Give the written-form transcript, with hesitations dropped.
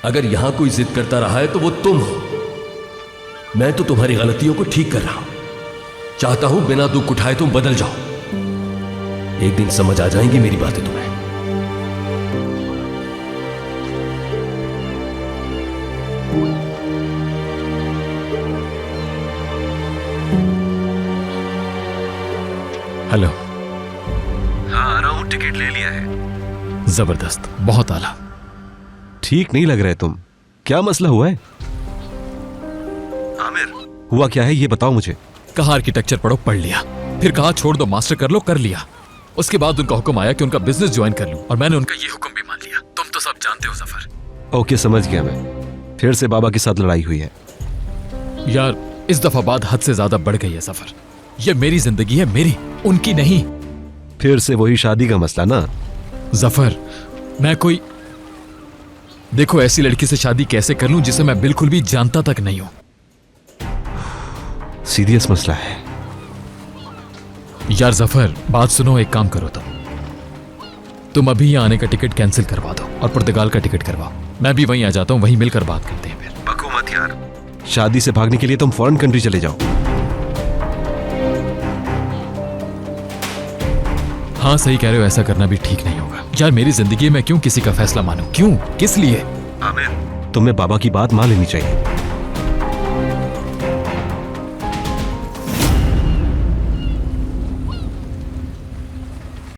अगर यहां कोई जिद करता रहा है तो वो तुम हो। मैं तो तुम्हारी गलतियों को ठीक कर रहा हूं। चाहता हूं बिना दुख उठाए तुम बदल जाओ। एक दिन समझ आ जाएंगी मेरी बातें तुम्हें। हेलो। हाँ आ रहा हूँ, टिकट ले लिया है। जबरदस्त, बहुत आला। ठीक नहीं लग रहे तुम, क्या मसला हुआ है? आमिर, हुआ क्या है ये बताओ मुझे। कहा आर्किटेक्चर पढ़ो, पढ़ लिया। फिर कहा छोड़ दो मास्टर कर लो, कर लिया। उसके बाद उनका हुक्म आया कि उनका बिजनेस ज्वाइन कर लूं और मैंने उनका ये हुक्म भी मान लिया। तुम तो सब जानते हो जफर। ओके समझ गया मैं। फिर से बाबा के साथ लड़ाई हुई है। यार इस दफा बात हद से ज्यादा बढ़ गई है जफर। ये मेरी जिंदगी है, मेरी, उनकी नहीं। फिर से वही शादी का मसला ना? जफर मैं कोई, देखो ऐसी लड़की से शादी कैसे कर लूं जिसे मैं बिल्कुल भी जानता तक नहीं हूं। सीरियस मसला है यार जफर बात सुनो, एक काम करो तुम अभी यहाँ आने का टिकट कैंसिल करवा दो और पुर्तगाल का टिकट करवाओ। मैं भी वहीं आ जाता हूँ, वहीं मिलकर बात करते हैं फिर। बको मत यार, शादी से भागने के लिए तुम फॉरेन कंट्री चले जाओ। हाँ सही कह रहे हो, ऐसा करना भी ठीक नहीं होगा। यार मेरी जिंदगी में क्यों किसी का फैसला मानूं? क्यों, किस लिए? आमिर, तुम्हें बाबा की बात मान लेनी चाहिए।